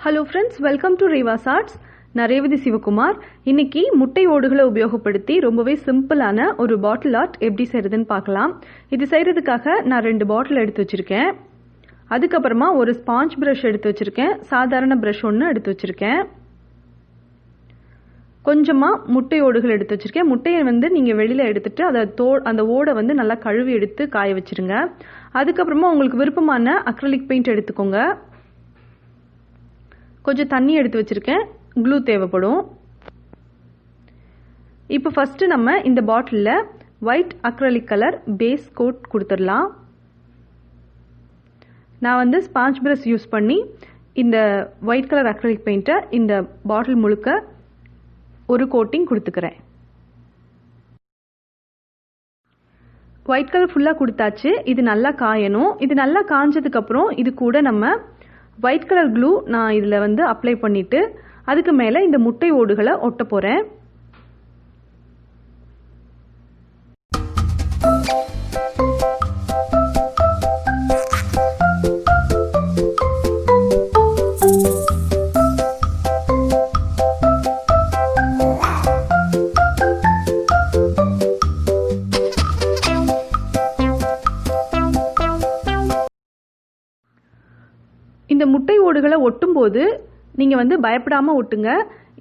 Hello friends, welcome to REVA'S Arts. நான் ரேவதி சிவகுமார். இன்னைக்கு முட்டை ஓடுகளை உபயோகப்படுத்தி ரொம்பவே சிம்பிளான ஒரு பாட்டில் ஆர்ட் எப்படி செய்யறதுன்னு பார்க்கலாம். இது செய்யறதுக்காக நான் 2 பாட்டில் எடுத்து வச்சிருக்கேன். அதுக்கப்புறமா ஒரு ஸ்பாஞ்ச் பிரஷ் எடுத்து வச்சிருக்கேன். சாதாரண பிரஷ் ஒன்று எடுத்து வச்சிருக்கேன். கொஞ்சமா முட்டை ஓடுகள் எடுத்து வச்சிருக்கேன். முட்டையை நீங்க வெளியில எடுத்துட்டு அந்த ஓடை நல்லா கழுவி எடுத்து காய வச்சிருங்க. அதுக்கப்புறமா உங்களுக்கு விருப்பமான அக்ரிலிக் பெயிண்ட் எடுத்துக்கோங்க. கொஞ்சம் தண்ணி எடுத்து வச்சிருக்கேன். க்ளூ தேவைப்படும். இப்போ ஃபர்ஸ்ட் நம்ம இந்த பாட்டில்ல white acrylic colour base coat கொடுத்துடலாம். நான் ஸ்பாஞ்ச் பிரஷ் யூஸ் பண்ணி இந்த ஒயிட் கலர் அக்ரிலிக் பெயிண்ட்டை இந்த பாட்டில் முழுக்க ஒரு கோட்டிங் கொடுத்துக்கிறேன். ஒயிட் கலர் ஃபுல்லாக கொடுத்தாச்சு. இது நல்லா காயணும். இது நல்லா காஞ்சதுக்கு அப்புறம் இது கூட நம்ம ஒயிட் கலர் க்ளூ நான் இதில் அப்ளை பண்ணிட்டு அதுக்கு மேலே இந்த முட்டை ஓடுகளை ஒட்ட போகிறேன். இந்த முட்டை ஓடுகளை ஒட்டும்போது நீங்கள் பயப்படாமல் ஒட்டுங்க.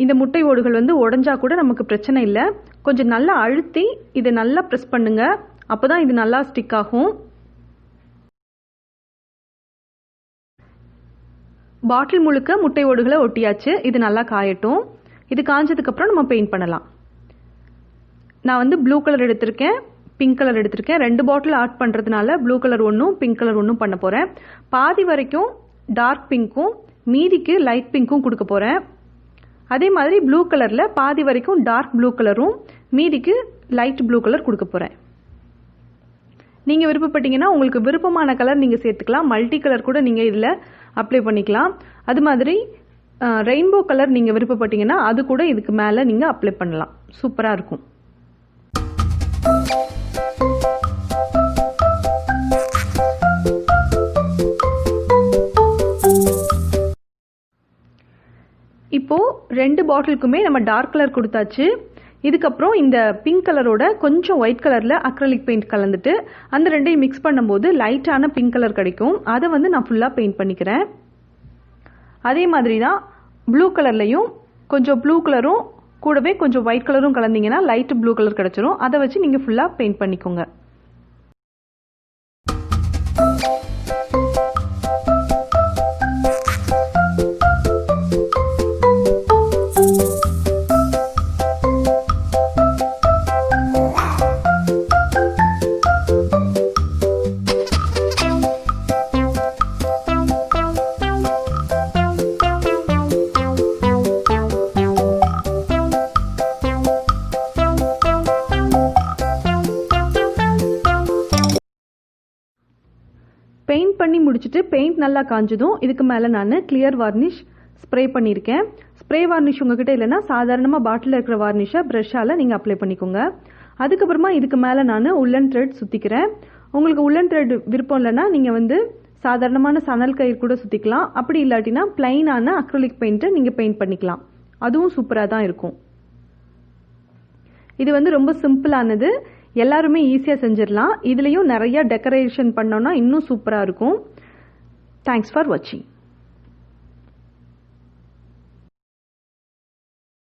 இந்த முட்டை ஓடுகள் உடஞ்சா கூட நமக்கு பிரச்சனை இல்லை. கொஞ்சம் நல்லா அழுத்தி இதை நல்லா ப்ரெஸ் பண்ணுங்க. அப்போ தான் இது நல்லா ஸ்டிக் ஆகும். பாட்டில் முழுக்க முட்டை ஓடுகளை ஒட்டியாச்சு. இது நல்லா காயட்டும். இது காஞ்சதுக்கப்புறம் நம்ம பெயிண்ட் பண்ணலாம். நான் ப்ளூ கலர் எடுத்திருக்கேன், பிங்க் கலர் எடுத்திருக்கேன். 2 பாட்டில் ஆட் பண்ணுறதுனால ப்ளூ கலர் ஒன்றும் பிங்க் கலர் ஒன்றும் பண்ண போகிறேன். பாதி வரைக்கும் டார்க் பிங்க்கும் மீதிக்கு லைட் பிங்க்கும் கொடுக்க போகிறேன். அதே மாதிரி ப்ளூ கலரில் பாதி வரைக்கும் டார்க் ப்ளூ கலரும் மீதிக்கு லைட் ப்ளூ கலர் கொடுக்க போகிறேன். நீங்கள் விருப்பப்பட்டீங்கன்னா உங்களுக்கு விருப்பமான கலர் நீங்கள் சேர்த்துக்கலாம். மல்டி கலர் கூட நீங்கள் இதில் அப்ளை பண்ணிக்கலாம். அது மாதிரி ரெயின்போ கலர் நீங்கள் விருப்பப்பட்டீங்கன்னா அது கூட இதுக்கு மேலே நீங்கள் அப்ளை பண்ணலாம். சூப்பராக இருக்கும். இப்போ 2 பாட்டிலுக்குமே நம்ம டார்க் கலர் கொடுத்தாச்சு. இதுக்கப்புறம் இந்த பிங்க் கலரோட கொஞ்சம் ஒயிட் கலரில் அக்ரிலிக் பெயிண்ட் கலந்துட்டு அந்த 2ஐயும் மிக்ஸ் பண்ணும்போது லைட்டான பிங்க் கலர் கிடைக்கும். அதை நான் ஃபுல்லாக பெயிண்ட் பண்ணிக்கிறேன். அதே மாதிரி தான் ப்ளூ கலர்லையும் கொஞ்சம் ப்ளூ கலரும் கூடவே கொஞ்சம் ஒயிட் கலரும் கலந்தீங்கன்னா லைட் ப்ளூ கலர் கிடைச்சிரும். அதை வச்சு நீங்கள் ஃபுல்லாக பெயிண்ட் பண்ணிக்கோங்க. பெயிண்ட் பண்ணி முடிச்சுட்டு பெயிண்ட் நல்லா காஞ்சதும் இதுக்கு மேலே நான் கிளியர் வார்னிஷ் ஸ்ப்ரே பண்ணியிருக்கேன். ஸ்ப்ரே வார்னிஷ் உங்ககிட்ட இல்லைன்னா சாதாரணமாக பாட்டிலில் இருக்கிற வார்னிஷை ப்ரஷ்ஷால் நீங்கள் அப்ளை பண்ணிக்கோங்க. அதுக்கப்புறமா இதுக்கு மேலே நான் உள்ளன் த்ரெட் சுற்றிக்கிறேன். உங்களுக்கு உள்ளன் த்ரெட் விருப்பம் இல்லைன்னா நீங்கள் சாதாரணமான சணல் கயிறு கூட சுற்றிக்கலாம். அப்படி இல்லாட்டினா பிளைனான அக்ரிலிக் பெயிண்ட்டை நீங்கள் பெயிண்ட் பண்ணிக்கலாம். அதுவும் சூப்பராக தான் இருக்கும். இது ரொம்ப சிம்பிளானது. எல்லாருமே ஈஸியாக செஞ்சிடலாம். இதுலேயும் நிறைய டெக்கரேஷன் பண்ணோன்னா இன்னும் சூப்பராக இருக்கும். தேங்க்ஸ் ஃபார் வாட்சிங்.